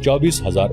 24,000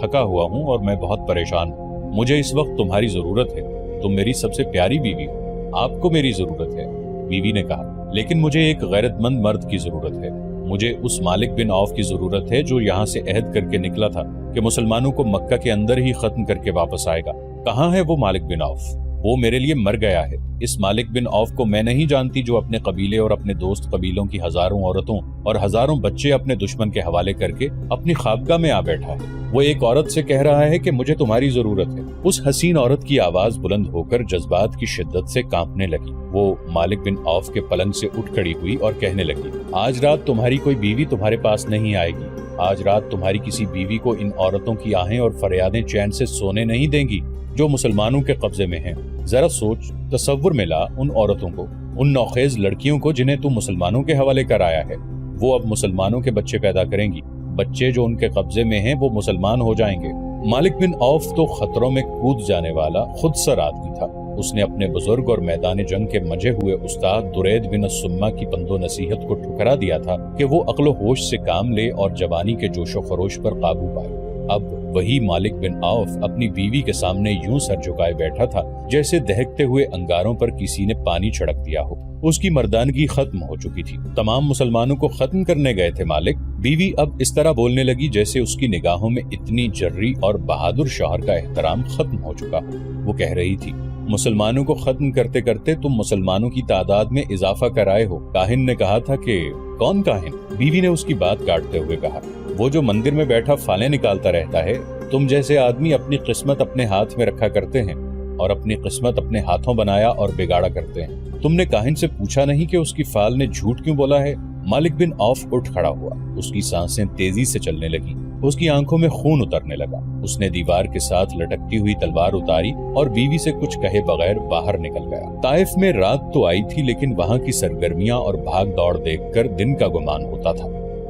تھکا ہوا ہوں اور میں بہت پریشان ہوں، مجھے اس وقت تمہاری ضرورت ہے، تم میری سب سے پیاری بیوی ہو، آپ کو میری ضرورت ہے۔ بیوی نے کہا، لیکن مجھے ایک غیرت مند مرد کی ضرورت ہے، مجھے اس مالک بن عوف کی ضرورت ہے جو یہاں سے عہد کر کے نکلا تھا کہ مسلمانوں کو مکہ کے اندر ہی ختم کر کے واپس آئے گا۔ کہاں ہے وہ مالک بن عوف؟ وہ میرے لیے مر گیا ہے۔ اس مالک بن عوف کو میں نہیں جانتی جو اپنے قبیلے اور اپنے دوست قبیلوں کی ہزاروں عورتوں اور ہزاروں بچے اپنے دشمن کے حوالے کر کے اپنی خوابگاہ میں آ بیٹھا ہے۔ وہ ایک عورت سے کہہ رہا ہے کہ مجھے تمہاری ضرورت ہے۔ اس حسین عورت کی آواز بلند ہو کر جذبات کی شدت سے کانپنے لگی۔ وہ مالک بن عوف کے پلنگ سے اٹھ کھڑی ہوئی اور کہنے لگی، آج رات تمہاری کوئی بیوی تمہارے پاس نہیں آئے گی، آج رات تمہاری کسی بیوی کو ان عورتوں کی آہیں اور فریادیں چین سے سونے نہیں دیں گی جو مسلمانوں کے قبضے میں ہیں۔ ذرا سوچ، تصور میں لا ان عورتوں کو، ان نوخیز لڑکیوں کو جنہیں تو مسلمانوں کے حوالے کر آیا ہے۔ وہ اب مسلمانوں کے بچے پیدا کریں گی، بچے جو ان کے قبضے میں ہیں وہ مسلمان ہو جائیں گے۔ مالک بن عوف تو خطروں میں کود جانے والا خود سر آدمی تھا۔ اس نے اپنے بزرگ اور میدان جنگ کے مجھے ہوئے استاد درید بن السمہ کی پند و نصیحت کو ٹھکرا دیا تھا کہ وہ عقل و ہوش سے کام لے اور جوانی کے جوش و خروش پر قابو پائے۔ اب وہی مالک بن عوف اپنی بیوی کے سامنے یوں سر جھکائے بیٹھا تھا جیسے دہکتے ہوئے انگاروں پر کسی نے پانی چھڑک دیا ہو۔ اس کی مردانگی ختم ہو چکی تھی، تمام مسلمانوں کو ختم کرنے گئے تھے مالک۔ بیوی اب اس طرح بولنے لگی جیسے اس کی نگاہوں میں اتنی جری اور بہادر شوہر کا احترام ختم ہو چکا ہو۔ وہ کہہ رہی تھی، مسلمانوں کو ختم کرتے کرتے تم مسلمانوں کی تعداد میں اضافہ کر آئے ہو۔ کاہن نے کہا تھا کہ کون کاہن؟ بیوی نے اس کی بات کاٹتے ہوئے کہا، وہ جو مندر میں بیٹھا فالیں نکالتا رہتا ہے۔ تم جیسے آدمی اپنی قسمت اپنے ہاتھ میں رکھا کرتے ہیں اور اپنی قسمت اپنے ہاتھوں بنایا اور بگاڑا کرتے ہیں۔ تم نے کاہن سے پوچھا نہیں کہ اس کی فال نے جھوٹ کیوں بولا ہے؟ مالک بن عوف اٹھ کھڑا ہوا، اس کی سانسیں تیزی سے چلنے لگی، اس کی آنکھوں میں خون اترنے لگا۔ اس نے دیوار کے ساتھ لٹکتی ہوئی تلوار اتاری اور بیوی سے کچھ کہے بغیر باہر نکل گیا۔ طائف میں رات تو آئی تھی لیکن وہاں کی سرگرمیاں اور بھاگ دوڑ دیکھ کر دن کا گمان ہوتا تھا۔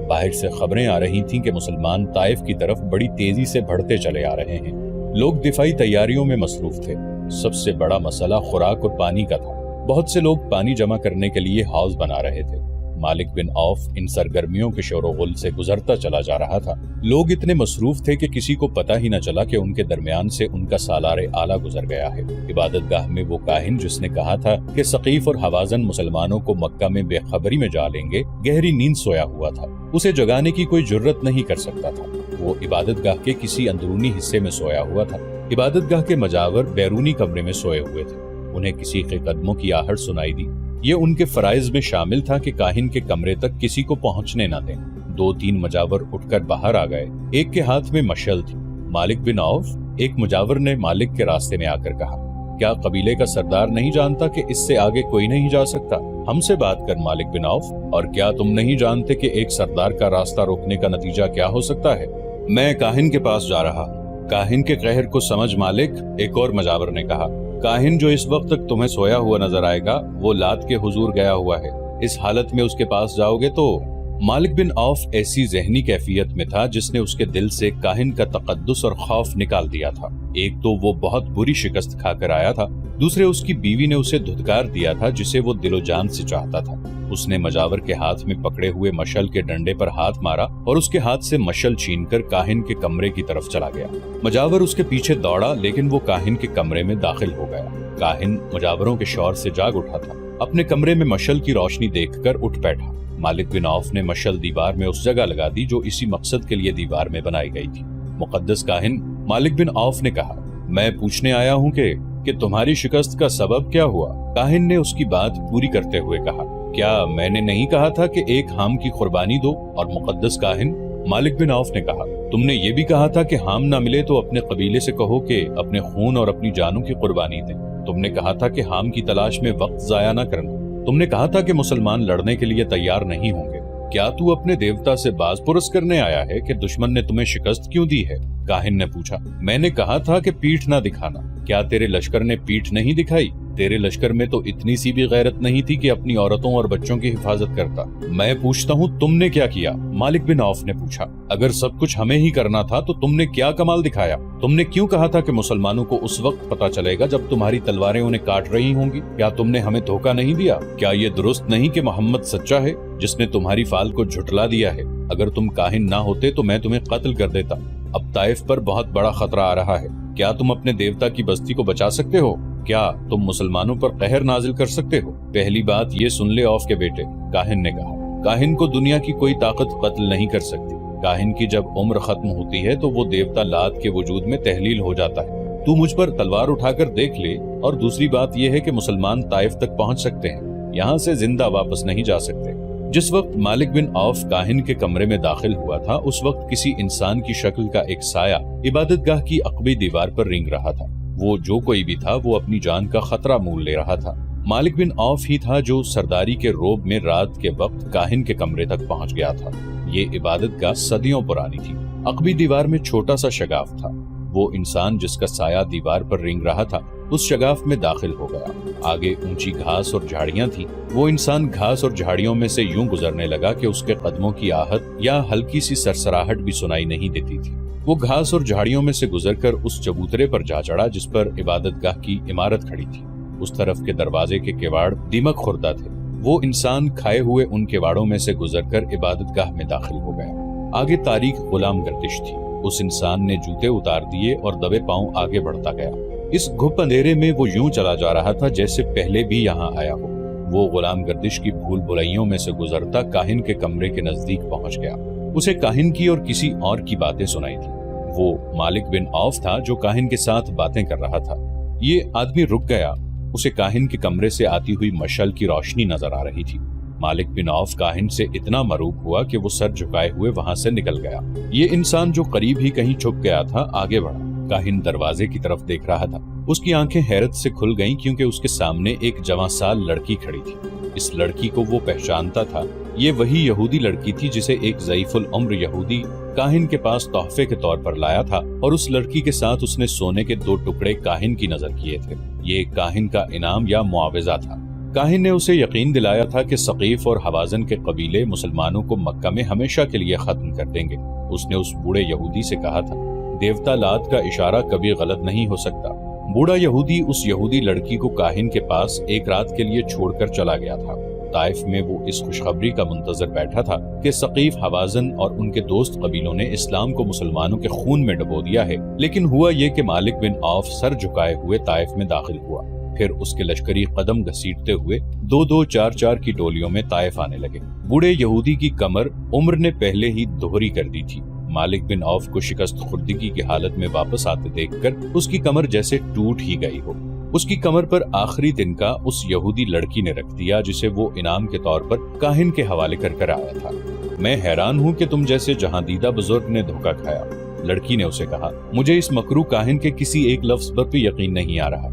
باہر سے خبریں آ رہی تھیں کہ مسلمان طائف کی طرف بڑی تیزی سے بڑھتے چلے آ رہے ہیں۔ لوگ دفاعی تیاریوں میں مصروف تھے۔ سب سے بڑا مسئلہ خوراک اور پانی کا تھا۔ بہت سے لوگ پانی جمع کرنے کے لیے حوض بنا رہے تھے۔ مالک بن عوف ان سرگرمیوں کے شور و غل سے گزرتا چلا جا رہا تھا۔ لوگ اتنے مصروف تھے کہ کسی کو پتہ ہی نہ چلا کہ ان کے درمیان سے ان کا سالار اعلیٰ گزر گیا ہے۔ عبادت گاہ میں وہ کاہن جس نے کہا تھا کہ ثقیف اور حوازن مسلمانوں کو مکہ میں بے خبری میں جا لیں گے، گہری نیند سویا ہوا تھا۔ اسے جگانے کی کوئی جرت نہیں کر سکتا تھا۔ وہ عبادت گاہ کے کسی اندرونی حصے میں سویا ہوا تھا۔ عبادت گاہ کے مجاور بیرونی کمرے میں سوئے ہوئے تھے۔ انہیں کسی کے قدموں کی آہٹ سنائی دی۔ یہ ان کے فرائض میں شامل تھا کہ کاہن کے کمرے تک کسی کو پہنچنے نہ دیں۔ 2-3 مجاور اٹھ کر باہر آ گئے۔ ایک کے ہاتھ میں مشعل تھی۔ مالک بن عوف، ایک مجاور نے مالک کے راستے میں آ کر کہا، کیا قبیلے کا سردار نہیں جانتا کہ اس سے آگے کوئی نہیں جا سکتا؟ ہم سے بات کر مالک بن عوف، اور کیا تم نہیں جانتے کہ ایک سردار کا راستہ روکنے کا نتیجہ کیا ہو سکتا ہے؟ میں کاہن کے پاس جا رہا ہوں۔ کاہن کے قہر کو سمجھ مالک، ایک اور مجاور نے کہا، کاہن جو اس وقت تک تمہیں سویا ہوا نظر آئے گا وہ لات کے حضور گیا ہوا ہے۔ اس حالت میں اس کے پاس جاؤ گے تو؟ مالک بن عوف ایسی ذہنی کیفیت میں تھا جس نے اس کے دل سے کاہن کا تقدس اور خوف نکال دیا تھا۔ ایک تو وہ بہت بری شکست کھا کر آیا تھا، دوسرے اس کی بیوی نے اسے دھتکار دیا تھا جسے وہ دل و جان سے چاہتا تھا۔ اس نے مجاور کے ہاتھ میں پکڑے ہوئے مشعل کے ڈنڈے پر ہاتھ مارا اور اس کے ہاتھ سے مشعل چھین کر کاہن کے کمرے کی طرف چلا گیا۔ مجاور اس کے پیچھے دوڑا لیکن وہ کاہن کے کمرے میں داخل ہو گیا۔ کاہن مجاوروں کے شور سے جاگ اٹھا تھا۔ اپنے کمرے میں مشعل کی روشنی دیکھ کر اٹھ بیٹھا۔ مالک بن عوف نے مشعل دیوار میں اس جگہ لگا دی جو اسی مقصد کے لیے دیوار میں بنائی گئی تھی۔ مقدس کاہن، مالک بن عوف نے کہا، میں پوچھنے آیا ہوں کہ تمہاری شکست کا سبب کیا ہوا؟ کاہن نے اس کی بات پوری کرتے ہوئے کہا، کیا میں نے نہیں کہا تھا کہ ایک ہام کی قربانی دو؟ اور مقدس کاہن، مالک بن عوف نے کہا، تم نے یہ بھی کہا تھا کہ ہام نہ ملے تو اپنے قبیلے سے کہو کہ اپنے خون اور اپنی جانوں کی قربانی دیں۔ تم نے کہا تھا کہ ہام کی تلاش میں وقت ضائع نہ کرنا۔ تم نے کہا تھا کہ مسلمان لڑنے کے لیے تیار نہیں ہوں گے۔ کیا تو اپنے دیوتا سے باز پرس کرنے آیا ہے کہ دشمن نے تمہیں شکست کیوں دی ہے؟ کاہن نے پوچھا۔ میں نے کہا تھا کہ پیٹھ نہ دکھانا۔ کیا تیرے لشکر نے پیٹھ نہیں دکھائی؟ تیرے لشکر میں تو اتنی سی بھی غیرت نہیں تھی کہ اپنی عورتوں اور بچوں کی حفاظت کرتا۔ میں پوچھتا ہوں تم نے کیا کیا؟ مالک بن عوف نے پوچھا۔ اگر سب کچھ ہمیں ہی کرنا تھا تو تم نے کیا کمال دکھایا؟ تم نے کیوں کہا تھا کہ مسلمانوں کو اس وقت پتا چلے گا جب تمہاری تلواریں انہیں کاٹ رہی ہوں گی؟ کیا تم نے ہمیں دھوکہ نہیں دیا؟ کیا یہ درست نہیں کہ محمد سچا ہے جس نے تمہاری فال کو جھٹلا دیا ہے؟ اگر تم کاہن نہ ہوتے تو میں تمہیں قتل کر دیتا۔ اب طائف پر بہت بڑا خطرہ آ رہا ہے، کیا تم اپنے دیوتا کی بستی کو بچا سکتے ہو؟ کیا تم مسلمانوں پر قہر نازل کر سکتے ہو؟ پہلی بات یہ سن لے اوف کے بیٹے، کاہن نے کہا، کاہن کو دنیا کی کوئی طاقت قتل نہیں کر سکتی۔ کاہن کی جب عمر ختم ہوتی ہے تو وہ دیوتا لات کے وجود میں تحلیل ہو جاتا ہے۔ تو مجھ پر تلوار اٹھا کر دیکھ لے، اور دوسری بات یہ ہے کہ مسلمان طائف تک پہنچ سکتے ہیں، یہاں سے زندہ واپس نہیں جا سکتے۔ جس وقت مالک بن عوف کاہن کے کمرے میں داخل ہوا تھا، اس وقت کسی انسان کی شکل کا ایک سایہ عبادت گاہ کی عقبی دیوار پر رینگ رہا تھا۔ وہ جو کوئی بھی تھا وہ اپنی جان کا خطرہ مول لے رہا تھا۔ مالک بن عوف ہی تھا جو سرداری کے روب میں رات کے وقت کاہن کے کمرے تک پہنچ گیا تھا۔ یہ عبادت گاہ صدیوں پرانی تھی۔ عقبی دیوار میں چھوٹا سا شگاف تھا۔ وہ انسان جس کا سایہ دیوار پر رینگ رہا تھا اس شگاف میں داخل ہو گیا۔ آگے اونچی گھاس اور جھاڑیاں تھیں۔ وہ انسان گھاس اور جھاڑیوں میں سے یوں گزرنے لگا کہ اس کے قدموں کی آہٹ یا ہلکی سی سرسراہٹ بھی سنائی نہیں دیتی تھی۔ وہ گھاس اور جھاڑیوں میں سے گزر کر اس چبوترے پر جا چڑھا جس پر عبادت گاہ کی عمارت کھڑی تھی۔ اس طرف کے دروازے کے کیواڑ دیمک خوردہ تھے۔ وہ انسان کھائے ہوئے ان کیواڑوں میں سے گزر کر عبادت گاہ میں داخل ہو گیا۔ آگے تاریک غلام گردش تھی۔ اس انسان نے جوتے اتار دیے اور دبے پاؤں آگے بڑھتا گیا۔ اس گھپ اندھیرے میں وہ یوں چلا جا رہا تھا جیسے پہلے بھی یہاں آیا ہو۔ وہ غلام گردش کی بھول بھلائیوں میں سے گزرتا کاہن کے کمرے کے نزدیک پہنچ گیا۔ اسے کاہن کی اور کسی اور کی باتیں سنائی تھی۔ وہ مالک بن عوف تھا جو کاہن کے ساتھ باتیں کر رہا تھا۔ یہ آدمی رک گیا۔ اسے کاہن کے کمرے سے آتی ہوئی مشعل کی روشنی نظر آ رہی تھی۔ مالک بن عوف کاہن سے اتنا مروب ہوا کہ وہ سر جھکائے ہوئے وہاں سے نکل گیا۔ یہ انسان جو قریب ہی کہیں چھپ گیا تھا آگے بڑھا۔ کاہن دروازے کی طرف دیکھ رہا تھا۔ اس کی آنکھیں حیرت سے کھل گئیں کیونکہ اس کے سامنے ایک جوان سال لڑکی کھڑی تھی۔ اس لڑکی کو وہ پہچانتا تھا۔ یہ وہی یہودی لڑکی تھی جسے ایک ضعیف العمر یہودی کاہن کے پاس تحفے کے طور پر لایا تھا، اور اس لڑکی کے ساتھ اس نے سونے کے 2 ٹکڑے کاہن کی نظر کیے تھے۔ یہ کاہن کا انعام یا معاوضہ تھا۔ کاہن نے اسے یقین دلایا تھا کہ ثقیف اور حوازن کے قبیلے مسلمانوں کو مکہ میں ہمیشہ کے لیے ختم کر دیں گے۔ اس نے اس بوڑھے یہودی سے کہا تھا، دیوتا لات کا اشارہ کبھی غلط نہیں ہو سکتا۔ بوڑھا یہودی اس یہودی لڑکی کو کاہن کے پاس ایک رات کے لیے چھوڑ کر چلا گیا تھا۔ طائف میں وہ اس خوشخبری کا منتظر بیٹھا تھا کہ ثقیف، حوازن اور ان کے دوست قبیلوں نے اسلام کو مسلمانوں کے خون میں ڈبو دیا ہے، لیکن ہوا یہ کہ مالک بن عوف سر جھکائے ہوئے طائف میں داخل ہوا۔ پھر اس کے لشکری قدم گھسیٹتے ہوئے 2-2 4-4 کی ٹولیوں میں طائف آنے لگے۔ بوڑھے یہودی کی کمر عمر نے پہلے ہی دوہری کر دی تھی۔ مالک بن عوف کو شکست خوردگی کی حالت میں واپس آتے دیکھ کر اس کی کمر جیسے ٹوٹ ہی گئی ہو۔ اس کی کمر پر آخری دن کا اس یہودی لڑکی نے رکھ دیا جسے وہ انعام کے طور پر کاہن کے حوالے کر کر آیا تھا۔ میں حیران ہوں کہ تم جیسے جہاں دیدہ بزرگ نے دھوکہ کھایا۔ لڑکی نے اسے کہا، مجھے اس مکروہ کاہن کے کسی ایک لفظ پر بھی یقین نہیں آ رہا۔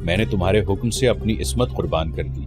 میں نے تمہارے حکم سے اپنی عصمت قربان کر دی،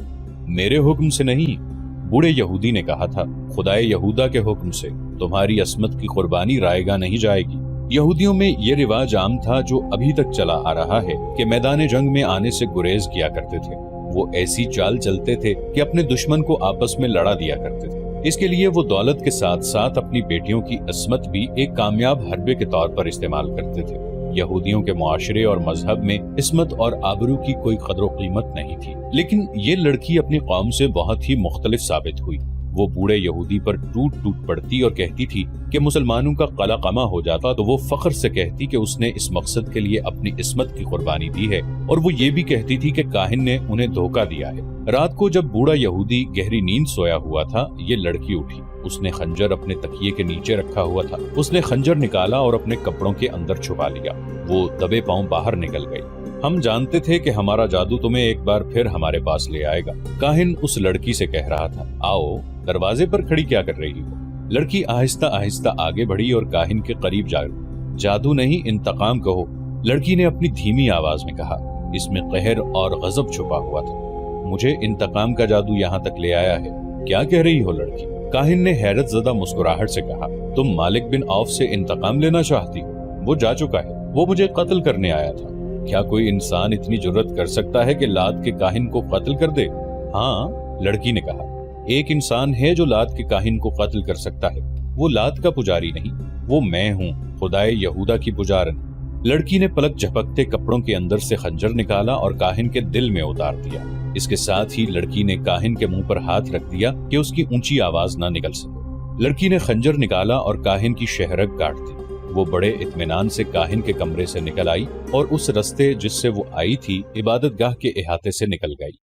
میرے حکم سے نہیں۔ بوڑھے یہودی نے کہا تھا، خدائے یہودا کے حکم سے تمہاری عصمت کی قربانی رائے گاہ نہیں جائے گی۔ یہودیوں میں یہ رواج عام تھا جو ابھی تک چلا آ رہا ہے کہ میدان جنگ میں آنے سے گریز کیا کرتے تھے۔ وہ ایسی چال چلتے تھے کہ اپنے دشمن کو آپس میں لڑا دیا کرتے تھے۔ اس کے لیے وہ دولت کے ساتھ ساتھ اپنی بیٹیوں کی عصمت بھی ایک کامیاب حربے کے طور پر استعمال کرتے تھے۔ یہودیوں کے معاشرے اور مذہب میں عصمت اور آبرو کی کوئی قدر و قیمت نہیں تھی، لیکن یہ لڑکی اپنی قوم سے بہت ہی مختلف ثابت ہوئی۔ وہ بوڑھے یہودی پر ٹوٹ ٹوٹ پڑتی اور کہتی تھی کہ مسلمانوں کا قلع قمع ہو جاتا تو وہ فخر سے کہتی کہ اس نے اس مقصد کے لیے اپنی عصمت کی قربانی دی ہے، اور وہ یہ بھی کہتی تھی کہ کاہن نے انہیں دھوکہ دیا ہے۔ رات کو جب بوڑھا یہودی گہری نیند سویا ہوا تھا، یہ لڑکی اٹھی۔ اس نے خنجر اپنے تکیے کے نیچے رکھا ہوا تھا۔ اس نے خنجر نکالا اور اپنے کپڑوں کے اندر چھپا لیا۔ وہ دبے پاؤں باہر نکل گئی۔ ہم جانتے تھے کہ ہمارا جادو تمہیں ایک بار پھر ہمارے پاس لے آئے گا، کاہن اس لڑکی سے کہہ رہا تھا۔ آؤ، دروازے پر کھڑی کیا کر رہی ہو؟ لڑکی آہستہ آہستہ آگے بڑھی اور کاہن کے قریب جا گئی۔ جادو نہیں، انتقام کہو، لڑکی نے اپنی دھیمی آواز میں کہا۔ اس میں قہر اور غضب چھپا ہوا تھا۔ مجھے انتقام کا جادو یہاں تک لے آیا ہے، کیا کہہ رہی ہو لڑکی؟ کاہن نے حیرت زدہ مسکراہٹ سے کہا، تم مالک بن عوف سے انتقام لینا چاہتی ہو؟ وہ جا چکا ہے، وہ مجھے قتل کرنے آیا تھا۔ کیا کوئی انسان اتنی جرت کر سکتا ہے کہ لات کے کاہن کو قتل کر دے؟ ہاں، لڑکی نے کہا، ایک انسان ہے جو لات کے کاہن کو قتل کر سکتا ہے۔ وہ لات کا پجاری نہیں، وہ میں ہوں، خدائے یہودا کی پجارن۔ لڑکی نے پلک جھپکتے کپڑوں کے اندر سے خنجر نکالا اور کاہن کے دل میں اتار دیا۔ اس کے ساتھ ہی لڑکی نے کاہن کے منہ پر ہاتھ رکھ دیا کہ اس کی اونچی آواز نہ نکل سکے۔ لڑکی نے خنجر نکالا اور کاہن کی شہرگ کاٹ دی۔ وہ بڑے اطمینان سے کاہن کے کمرے سے نکل آئی اور اس رستے جس سے وہ آئی تھی عبادت گاہ کے احاطے سے نکل گئی۔